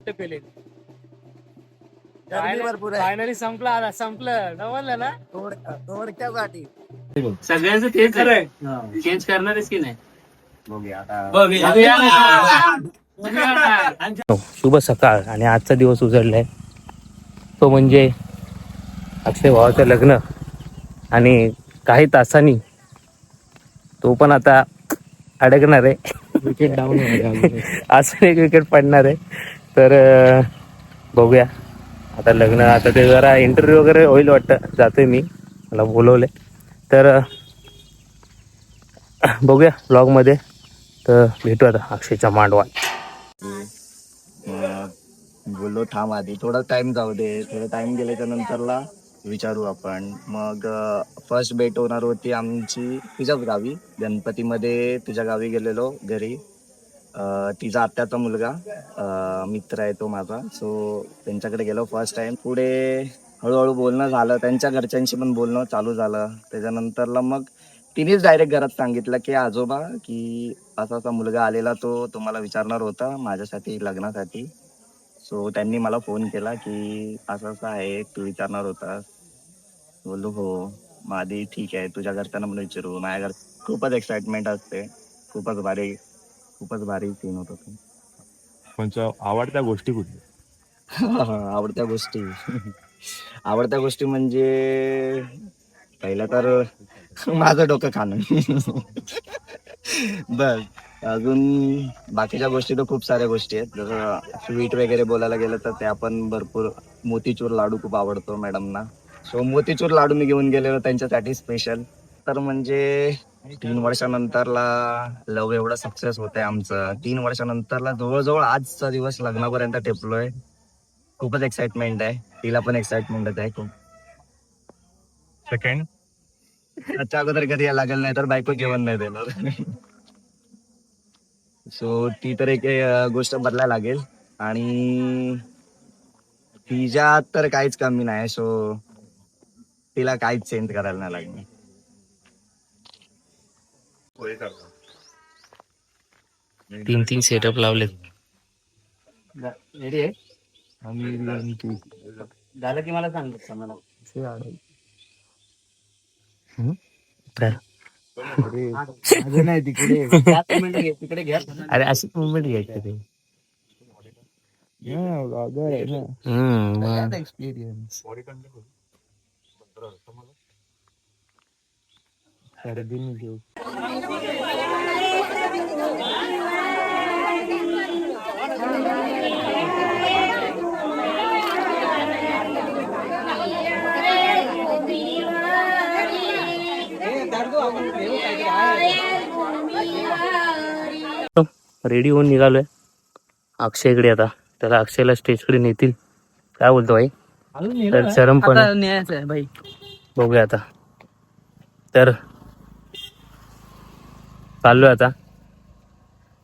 वाटतं पेले. भरपूर आहे. फायनली संपलं, आता संपलं समजलं ना. थोडक्या गाठी सगळ्यांचं तेच आहे, चेंज करणारच की नाही. शुभ सकाळ. आणि आजचा दिवस उजळलाय तो म्हणजे अक्षय भावाचं लग्न. आणि काही तासांनी तो पण आता अडकणार आहे. विकेट डाऊन आज एक विकेट पडणार आहे. तर बघूया आता लग्न. आता ते जरा इंटरव्ह्यू वगैरे होईल वाटतं. जातोय मी, मला बोलवले. तर बघूया ब्लॉगमध्ये. तर भेटू आता अक्षयच्या मांडवात. बोललो थांब आधी थोडा टाइम जाऊ दे. थोडा टाइम गेल्याच्या नंतरला विचारू आपण. मग फर्स्ट भेट होणार होती आमची तिच्याच गावी, गणपतीमध्ये तिच्या गावी गेलेलो घरी. तिचा आत्याचा मुलगा मित्र आहे तो माझा, सो त्यांच्याकडे गेलो फर्स्ट टाइम. पुढे हळूहळू बोलणं झालं, त्यांच्या घरच्यांशी पण बोलणं चालू झालं. त्याच्यानंतरला मग तिनेच डायरेक्ट घरात सांगितलं की आजोबा की असा असा मुलगा आलेला, तो तुम्हाला विचारणार होता माझ्यासाठी लग्नासाठी. सो त्यांनी मला फोन केला की असं असं आहे, तू विचारणार होतास. बोललो हो. मग आधी ठीक आहे, तुझ्या घरच्यांना पण विचारू. माझ्या घर खूपच एक्साइटमेंट असते. खूपच भारी सीन होता तो. तुमच्या आवडत्या गोष्टी कुठल्या? आवडत्या गोष्टी म्हणजे पहिलं तर माझं डोकं खाणं. बस. अजून बाकीच्या गोष्टी तर खूप साऱ्या गोष्टी आहेत. जसं स्वीट वगैरे बोलायला गेलं तर त्या पण भरपूर. मोतीचूर लाडू खूप आवडतो मॅडमना, सो मोतीचूर लाडू मी घेऊन गेलेलो त्यांच्यासाठी स्पेशल. तर म्हणजे 3 वर्षानंतरला लव एवढं सक्सेस होत आहे आमचं. 3 वर्षानंतरला जवळजवळ आजचा दिवस लग्नापर्यंत टेपलोय. खूपच एक्साइटमेंट आहे, तिला पण एक्साइटमेंटच आहे खूप. सेकंड त्याच्या अगोदर कधी यायला लागेल, नाही तर बायको जेवण नाही देणार. सो ती तर एक गोष्ट बदलायला लागेल. आणि तिच्यात तर काहीच कमी नाही, सो तिला काहीच चेंज करायला नाही लागणार. तीन सेटअप लावले. रेडी आहे. झालं की मला सांग मला. नाही तिकडे तिकडे घ्या. अरे अशी मुवमेंट घ्यायची ते. एक्सपिरियन्स. रेडी होऊन निघालोय अक्षयकडे. आता त्याला अक्षयला स्टेजकडे नेतील. काय बोलतो भाई? तर चरम पण भाई बघूया आता. तर चाललोय आता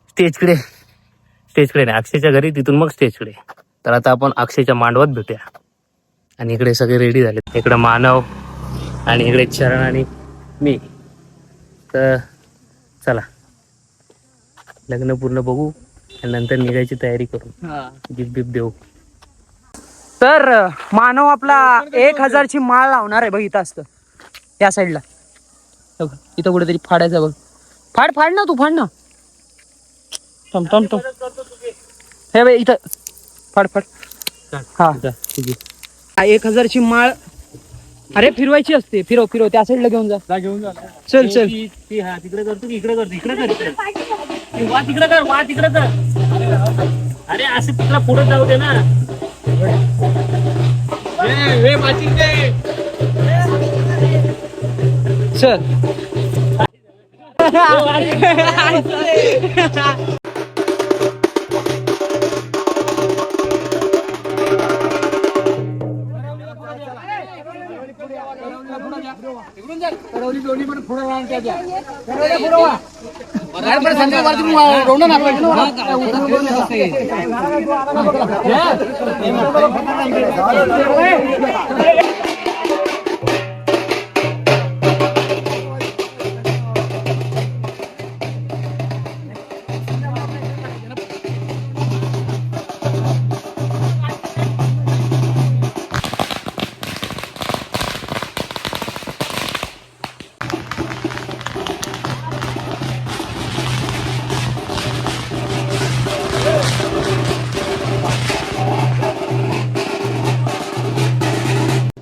स्टेजकडे. स्टेजकडे नाही, अक्षयच्या घरी, तिथून मग स्टेजकडे. तर आता आपण अक्षयच्या मांडवात भेटूया. आणि इकडे सगळे रेडी झाले. इकडे मानव आणि इकडे चरण आणि मी. तर चला लग्न पूर्ण बघू आणि नंतर निघायची तयारी करू. गिफ्ट बिफ्ट देऊ. तर मानव आपला 1000ची माळ लावणार आहे बघ. इथं असतं त्या साईडला, इथं कुठेतरी फाडायचं बघ. फाड ना तू, फाड ना. थांब हे बाई इथं फाड. हा 1000ची माळ. अरे फिरवायची असते. फिरव त्या साईडला घेऊन जा. चल तिकडे करतो की इकडे करतो? इकडे कर. वा तिकडे कर. अरे असं तिकडे पुढे जाऊ दे ना. चल.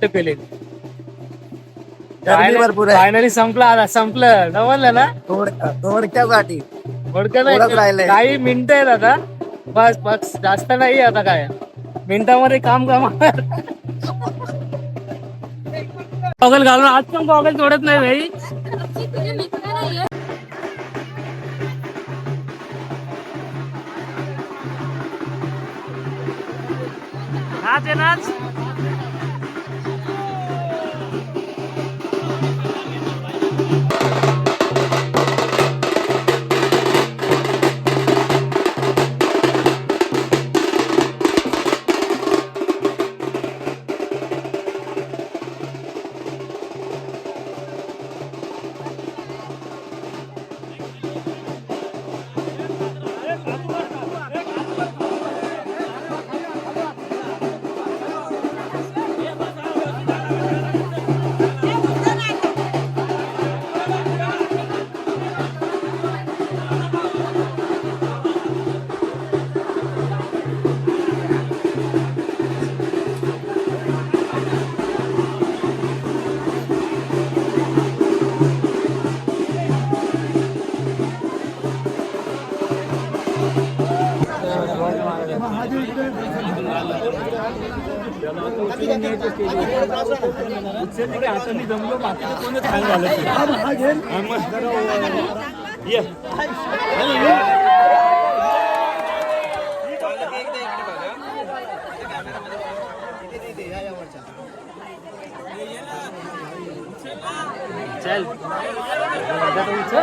वाटतं पेले गर्दी भरपूर आहे. फायनली संपलं जमलं ना थोडक्यासाठी थोडक्यात थोडंच राहिलंय. काही मिनिटं आहेत आता बस बस जास्त नाही आता काय मिनिटामध्ये काम गॉगल घालून आज पण गॉगल सोडत नाही भाई नाच आहे नाच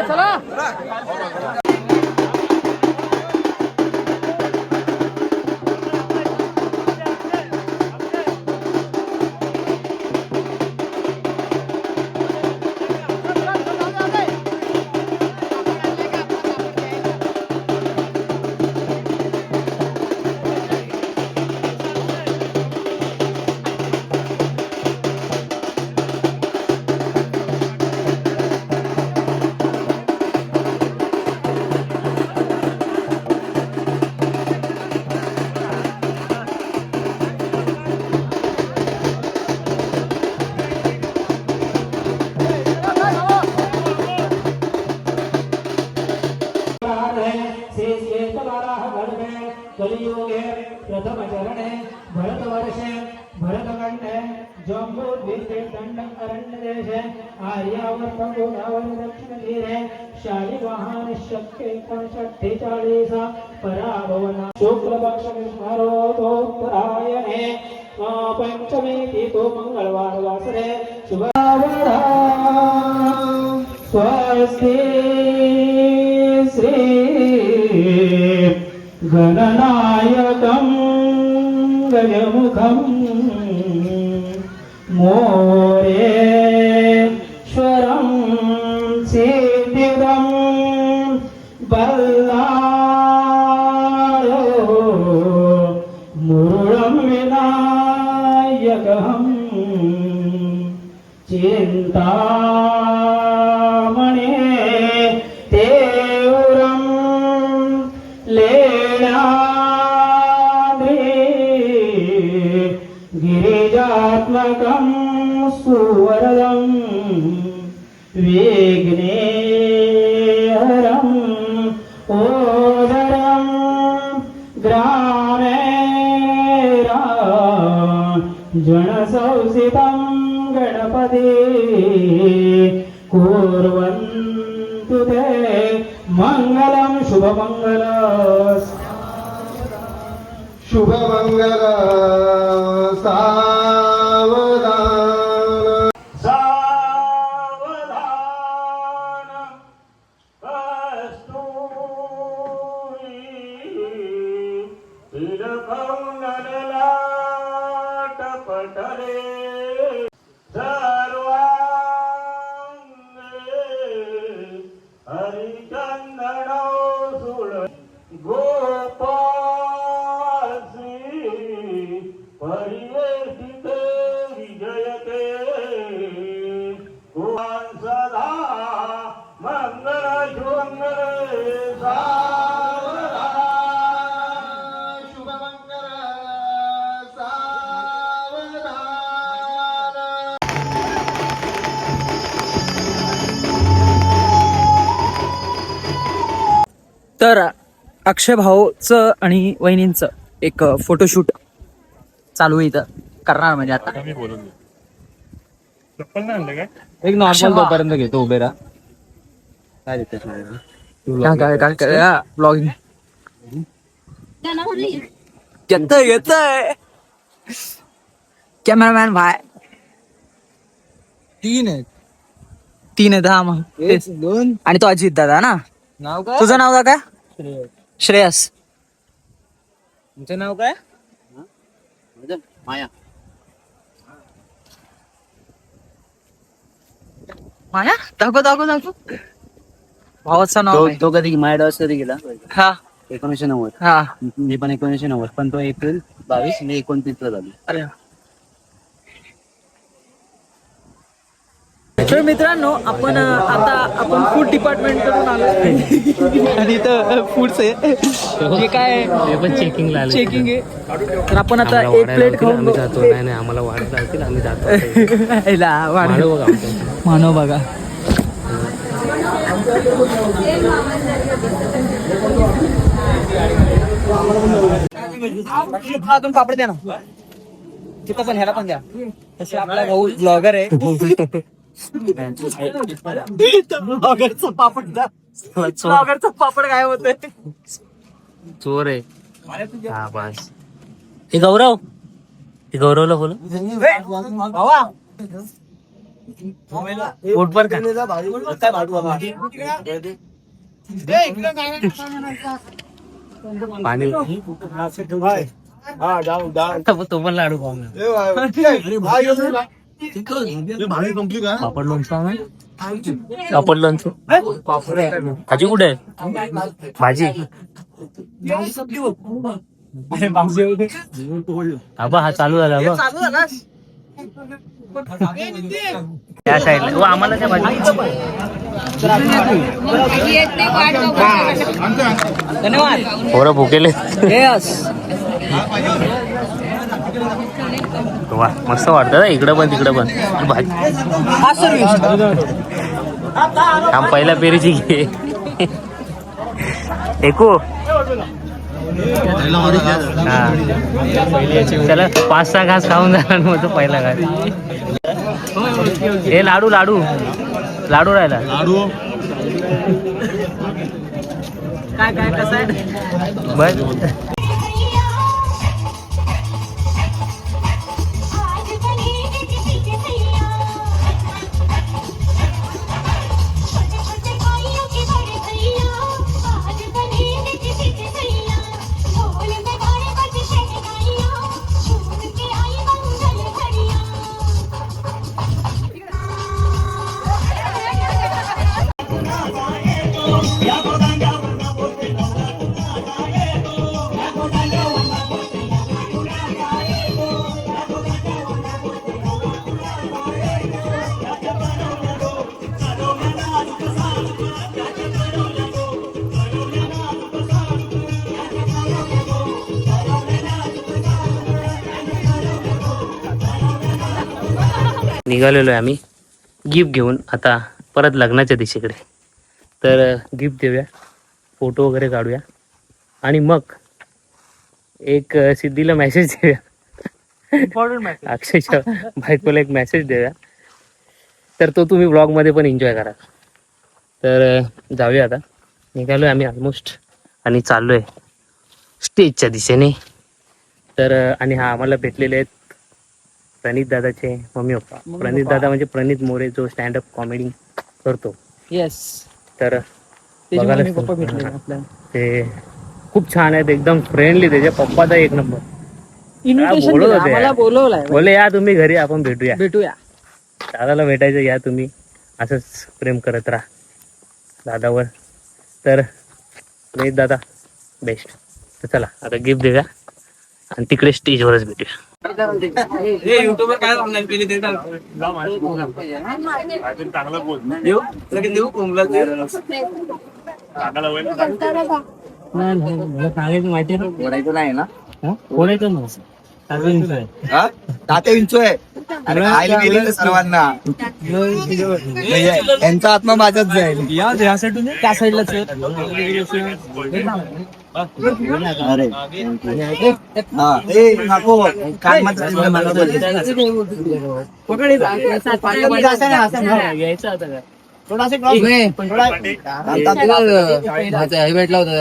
चला कलियुगे प्रथम चरणे भरतवर्षे भरतखंडे जम्बूद्वीपे दंडकारण्यदेशे आर्यावर्त गोदावरी दक्षिण तीरे शालिवाहन शक्य 48 पराभवना शुक्लपक्ष विष्णुरोत्तरायणे पंचमी तिथो मंगळवार वासरे शुभवरा स्वस्ति श्री गणनायकं गजमुखं मोरेश्वरं सिद्धिदं बल्लाळो मुरुळं विनायकं चिन्तामणे तेवरं गिरिजात्मकं सुवरदं विघ्नेहरं ओदरं ग्रामे जनसंसितं गणपति कुर्वन्तु ते मङ्गलं शुभमङ्गल सावधान सावधान कस्तूरी तिलकं नललाट पटले सर्वांगे हरिचंदनो सुळ गोपासी परिवेष्टिते विजयते कुमार सदा मंगल शुभमंगल सावधान शुभमंगल अक्षय भाऊचं आणि वहिनींचं एक फोटोशूट चालू आहे इथं करणार म्हणजे आता मी बोलून चप्पल नाही आणलं काय एक नॉर्मल तोपर्यंत घेतो उभे राहा. काय देते काय ब्लॉगिंग येतय कॅमेरामॅन भाई तीन आहेत हा मग तेच. दोन आणि तो अजित दादा ना. नाव काय तुझं नाव काय? श्रेयस. तुमचं नाव काय माया दाखव भावाचं नाव आहे. तो कधी माझ्या डॉस कधी गेला हा 1990. हा मी पण 1990, पण तो एप्रिल 22 मी 29 ला झालो. अरे तर मित्रांनो आपण फूड डिपार्टमेंट कडून आलो आणि इथं फूड्स आहे हे काय पण चेकिंग चेकिंग आहे. तर आपण आता एक प्लेट खाऊन आम्ही जातो. नाही आम्हाला वाढत असतील आम्ही जातो. मानव बघा अजून पापड द्या ना तिथं पण ह्याला पण द्या. तसे आपला भाऊ ब्लॉगर आहे. ब्लॉगरचा पापड द्या. ब्लॉगरचा पापड काय होतंय चोर आहे. हा बस हे गौरवला बोल भावा पोट पर पाणी तो पण लाडू पाहून पापड लोणचं पापड लोणचं भाजी कुठे आहे भाजी आबा हा चालू झाला बा त्या साईडला आम्हाला त्या भाजी धन्यवाद. पोरं भुकेले वा मस्त वाटतं इकडं पण तिकडं पण भाजी आम पहिल्या पेरीची घे ऐकू हा त्याला 5-6 घास खाऊन झाला मग तो पहिला घास. हे लाडू राहिला काय कसं आहे बस निघालेलो आहे आम्ही गिफ्ट घेऊन आता परत लग्नाच्या दिशेकडे. तर गिफ्ट देऊया, फोटो वगैरे काढूया आणि मग एक सिद्धीला मेसेज देऊया. Important message. अक्षयच्या बायकोला एक मेसेज देऊया. तर तो तुम्ही व्लॉगमध्ये पण एन्जॉय करा. तर जाऊया आता. निघालोय आम्ही ऑलमोस्ट आणि चाललोय स्टेजच्या दिशेने. तर आणि हा आम्हाला भेटलेले आहेत प्रणित दादाचे मम्मी पप्पा. प्रणित दादा म्हणजे प्रणित मोरे जो स्टँडअप कॉमेडी करतो. येस तर त्याचे बघायला मम्मी पप्पा भेटले आपल्याला. ते खूप छान आहेत, एकदम फ्रेंडली. त्याच्या पप्पाचा एक नंबर. इन्व्हिटेशन बोलत दिलं, होते. आम्हाला बोलवलंय. बोले या तुम्ही घरी, आपण भेटूया. दादाला भेटायचं, या तुम्ही. असंच प्रेम करत राहा दादावर. तर प्रणित दादा बेस्ट. तर चला आता गिफ्ट देऊया आणि तिकडे स्टेजवरच भेटूया. चांगलं बोल सांगायचं माहिती बोलायचं नाही ना कोणाचं मग तात्या विंचोय खायला गेले सर्वांना. यांचा आत्मा माझाच जाईल. त्या साईडलाच अरे हा ए नको काय भेटला होता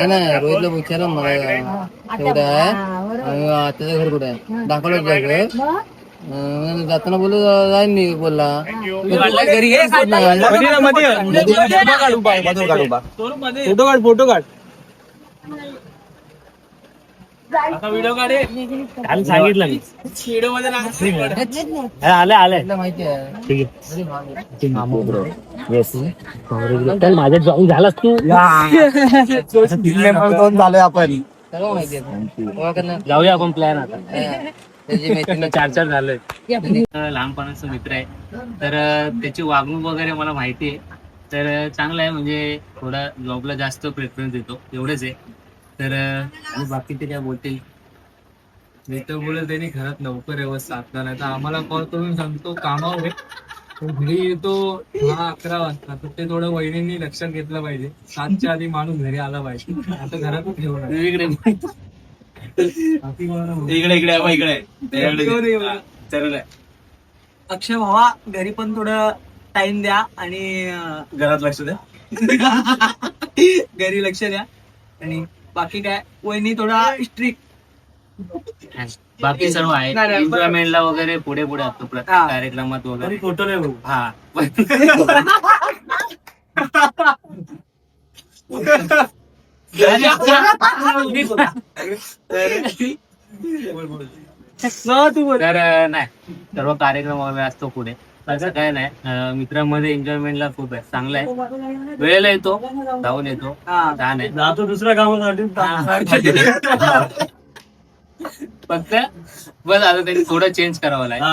नाही रोहितला विचारा मला एवढं आहे त्याचं घर कुठे आहे दाखवलं घर जाताना बोलू जाईन मी बोलला फोटो काढ व्हिडिओ काढ सांगितलं मी आले माहिती आहे माझ्या जॉईन झालास तू झालोय आपण सर्व माहिती आहे जाऊया आपण प्लॅन आता त्याची मैत्रीण 4 झालोय लहानपणाचा मित्र आहे तर त्याची वागणूक वगैरे मला माहिती आहे तर चांगलं आहे म्हणजे थोडा जॉबला जास्त प्रेफरन्स देतो एवढंच आहे तर आणि बाकी ते काय बोलतील मी तर बोलत त्यांनी घरात लवकर व्यवस्था असला नाही तर आम्हाला कॉल करून सांगतो कामावर आहे. तो घरी येतो 10-11 वाजता तर ते थोडं वहिनींनी लक्षात घेतलं पाहिजे 7च्या आधी माणूस घरी आला पाहिजे आता घरातच ठेवणार अक्षय भावा घरी पण थोडं टाइम द्या आणि घरात लक्ष द्या घरी लक्ष द्या आणि बाकी काय वहिनी थोडा स्ट्रिक्ट बाकी सर्व आहे नाही, नाही, एन्जॉयमेंटला वगैरे पुढे पुढे असतो प्रत्येक हा. कार्यक्रमात वगैरे फोटो नाही बघू हा तर नाही सर्व कार्यक्रम वगैरे असतो पुढे असं काय नाही मित्रांमध्ये एन्जॉयमेंटला खूप आहे चांगलं आहे वेळेला येतो जाऊन येतो छान आहे जातो दुसऱ्या कामासाठी फक्त बस आता त्यांनी थोडं चेंज करावं लागेल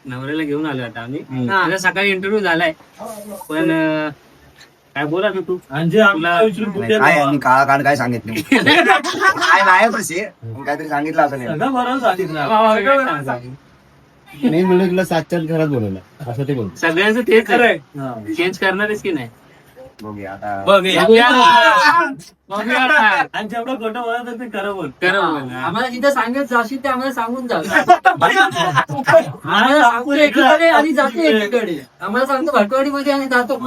नवऱ्याला घेऊन आलो आता आम्ही त्याचा सकाळी इंटरव्ह्यू झालाय पण काय बोला तू काळा काढ काय सांगितलं काय नाही तसे काहीतरी सांगितलं असं नाही मी तुला 7च्या घरात बोलवलं असं ते बोल सगळ्यांचं तेच आहे चेंज करणारच की नाही बघूया आता जेवढं खोटं बोलत ते खरं बोल आम्हाला जिथं सांगत जाशील ते आम्हाला सांगून जा आम्हाला सांगतो एकीकडे आणि जातो एकीकडे आम्हाला सांगतो भटवाडी मध्ये आणि जातो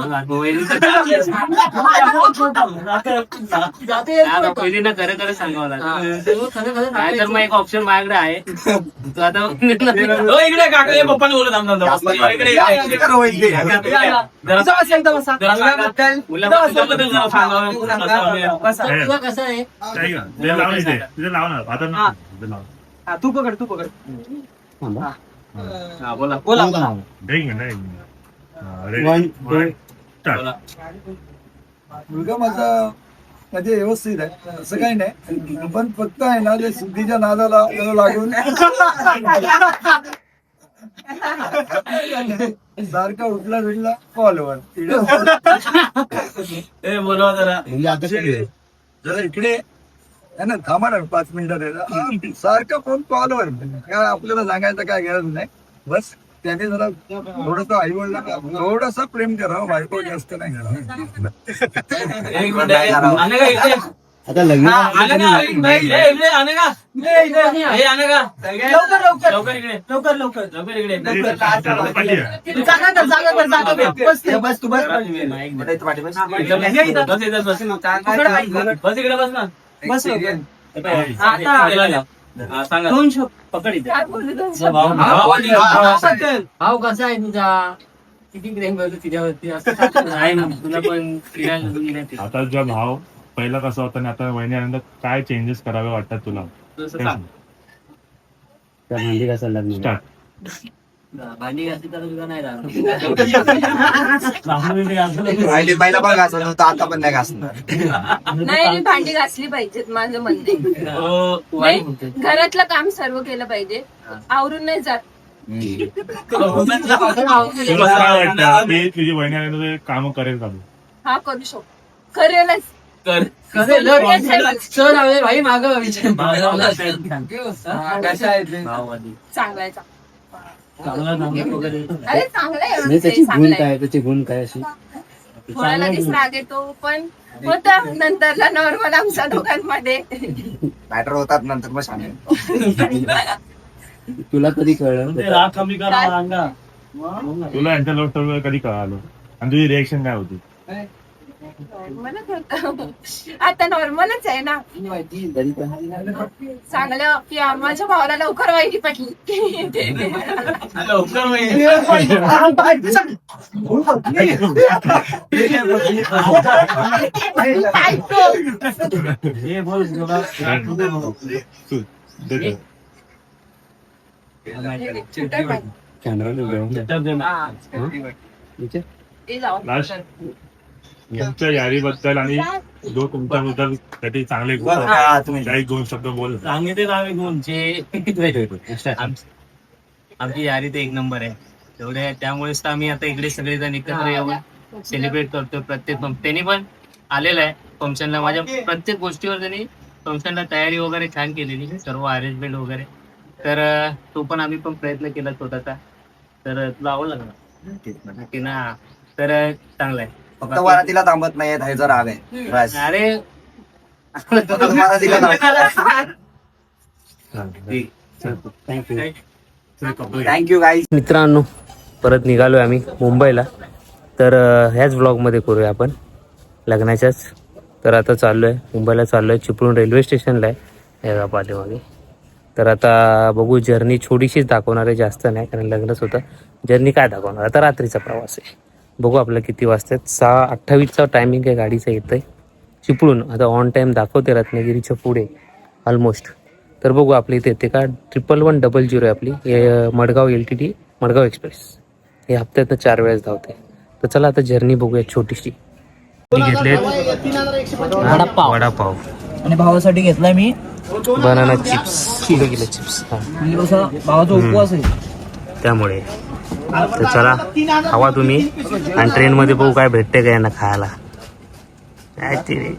जाते पहिलीनं खरं खरं सांगावं लागेल खरं खरं काय तर मग एक ऑप्शन माझ्याकडे आहे तो आता इकडे काका पप्पा बोलत तुला कसं आहे तू पकड बोला मुलगा माझा म्हणजे व्यवस्थित आहे असं काही नाही पण फक्त आहे ना जे सिद्धीच्या नादाला लागून सारखा उठला भेटला कॉलवर बोलवा जरा म्हणजे आता जरा इकडे आहे ना थांबा ना 5 मिनिटात सारखं फोन कॉलवर काय आपल्याला सांगायचं काय गरज नाही बस त्याने जरा थोडस आई वडिला थोडस प्रेम करावं बायको जास्त नाही करावं आता लग्न बस तू बस भाव कसा आहे तुझा किती प्रेम करतो तिच्यावरती असं तुला पण फिरायला आता जो भाव पहिला कसा होता आणि आता वहिनी आनंद काय चेंजेस करावे वाटतात तुला भांडी कसा लग्न स्टार्ट भांडी घासली तर तुझा नाही राहणार पहिला पण घासत होता आता पण नाही घासणार नाही भांडी घासली पाहिजेत माझं म्हणते घरातलं काम सर्व केलं पाहिजे आवरून नाही जात तुला काय वाटतं की तुझी वहिनी आनंद काम करेल का हा करू शकतो, करेलच. सर आले भाई माग चांगलाय अरे चांगलाय चांगलाय. त्याचे गुण काय असे थोडा लगेच राग येतो पण होता नंतरला नॉर्मल आमच्या दोघांमध्ये. मॅटर होतात नंतर मग सांगेन. तुला कधी कळलं तुला यांच्या लोट कधी कळालं आणि तुझी रिएक्शन काय होती? नॉर्मलच होतं. आता नॉर्मलच आहे ना. चांगलं की माझ्या भावाला लवकर वाईट पडली. तुमच्या यारीबद्दल आणि जो तुमच्याबद्दल काही चांगले गुण काही दोन शब्द बोल. सांगितले आम्ही गुण जे आमची यारी तर एक नंबर आहे तेवढे, त्यामुळेच तर आम्ही आता इकडे सगळेजण एकत्र येऊन सेलिब्रेट करतोय. प्रत्येक त्यांनी पण आलेला आहे फंक्शनला, माझ्या प्रत्येक गोष्टीवर त्यांनी फंक्शनला तयारी वगैरे छान केलेली, सर्व अरेंजमेंट वगैरे. तर तो पण आम्ही पण प्रयत्न केला स्वतःचा. तर तुला आवडला ना की ना, तर चांगला आहे. फक्त वरातीला थांबत नाहीत, हे जर राग आहे बस. अरे वरातीला थँक्यू गाईज. मित्रांनो, परत निघालोय आम्ही मुंबईला. तर ह्याच ब्लॉगमध्ये करूया आपण लग्नाच्याच. तर आता चाललोय मुंबईला, चाललोय चिपळूण रेल्वे स्टेशनला आहे या पाठीमागे. तर आता बघू, जर्नी छोटीशीच दाखवणार आहे, जास्त नाही, कारण लग्नच होतं. जर्नी काय दाखवणार, आता रात्रीचा प्रवास आहे. बघू आपलं किती वाजतात. 6:28चा टायमिंग आहे गाडीचं येतं आहे चिपळूण. आता ऑन टाईम दाखवते रत्नागिरीच्या पुढे ऑलमोस्ट. तर बघू आपल्या इथे येते का. 1110 आहे आपली मडगाव LTT मडगाव एक्सप्रेस. हे हप्त्यातनं 4 वेळेस धावते. तर चला आता जर्नी बघूया छोटीशी. घेतले वडापाव आणि भावासाठी घेतलाय मी बनाना चिप्स, किलो चिप्स. भावाचा उपवास आहे त्यामुळे तर चला खावा तुम्ही, आणि ट्रेनमध्ये बघू काय भेटते का यांना खायला. काय ते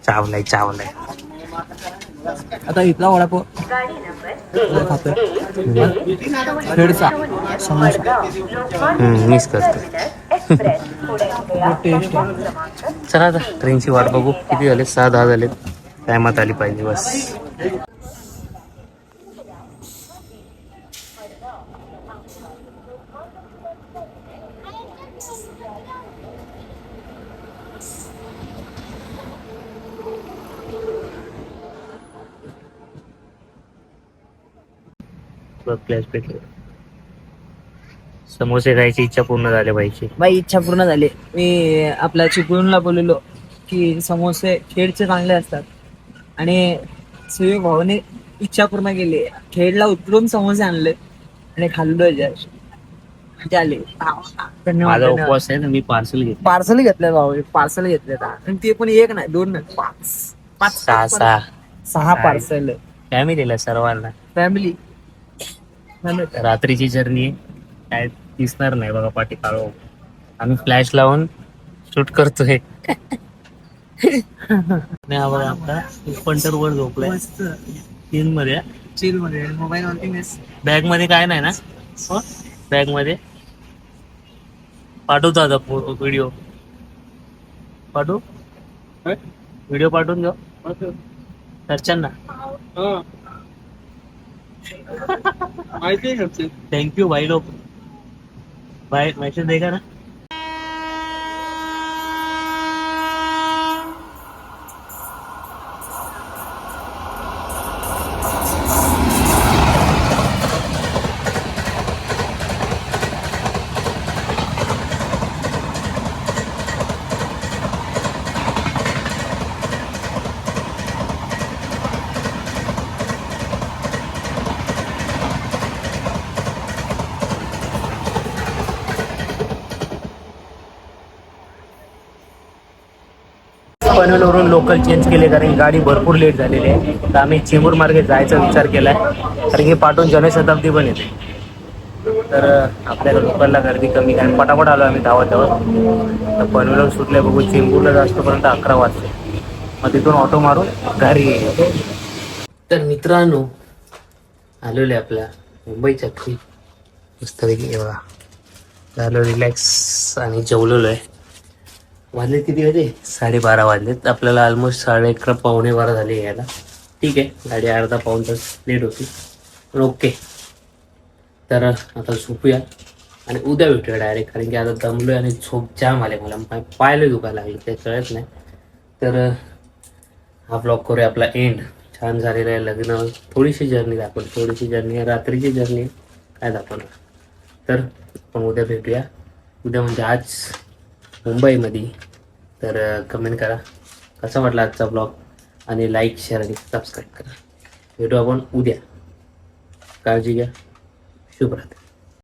चावलाय. आता इथला वडापाव खेडचा समोसा मिस करतो. टेस्ट चला आता ट्रेनची वाट बघू. किती झाले? 6:10 झालेत. टायमात आली पाहिजे बस. समोसे खायची इच्छा पूर्ण झाली पाहिजे. बाई इच्छा पूर्ण झाली. मी आपल्या चिपळूणला बोललेलो की समोसे खेडचे चांगले असतात, आणि सुयोग भावाने इच्छा पूर्ण केली. खेडला उतरून समोसे आणले आणि खाल्लो झाले. माझा उपवास आहे ना, मी पार्सल घेतलं. पार्सल घेतलं भाऊ, पार्सल घेतले. आणि ते पण एक नाही, 2 नाही, 5 6 पार्सल फॅमिलीला सर्वांना. फॅमिली. रात्रीची जर्नी काय दिसणार नाही बघा पाठी काढू. आम्ही फ्लॅश लावून शूट करतोय. बघा आपला पंढरपूर झोपलाय 3 मध्ये. चिल मध्ये मोबाईल वरती बॅग मध्ये काय नाही ना? बॅग मध्ये पाठवतो आता व्हिडिओ. पाठवू व्हिडिओ पाठवून घेऊ घरच्यांना. थँक्यू भाई लोक. बाय. मैसेज देगा ना. पनवेलवरून लोकल चेंज केले, कारण ही गाडी भरपूर लेट झालेली आहे. तर आम्ही चेंबूर मार्गे जायचा विचार केलाय, कारण की पाटून जनशताब्दी पण येते. तर आपल्याला लोकलला गर्दी कमी, कारण पटापट आलो आम्ही धावत तर पनवेलवर सुटले बघू चेंबूरला जास्तपर्यंत 11 वाजते. मग तिथून ऑटो मारून घरी येईल. तर मित्रांनो आलेलो आहे आपल्या मुंबईच्या घरी मस्तपैकी बघा, झालो रिलॅक्स आणि जेवलेलो आहे. वाजले किती वाजले? 12:30 वाजलेत. आपल्याला ऑलमोस्ट 11:30 पावणे 12 झाले यायला. ठीक आहे, गाडी अर्धा पाऊण तास लेट होती पण ओके. तर आता झोपूया आणि उद्या भेटूया डायरेक्ट, कारण की आता दमलोय आणि झोप जाम आले मला, पायला दुखायला लागले ते कळत नाही. तर हा ब्लॉग करूया आपला एंड. छान झालेलं आहे लग्न. थोडीशी जर्नी दाखवली, थोडीशी जर्नी आहे, रात्रीची जर्नी काय दाखवणार. तर आपण उद्या भेटूया, उद्या म्हणजे आज मुंबईमध्ये. तर कमेंट करा कसा वाटला आजचा ब्लॉग आणि लाईक शेअर आणि सबस्क्राईब करा. भेटू आपण उद्या. काळजी घ्या. शुभरात्री.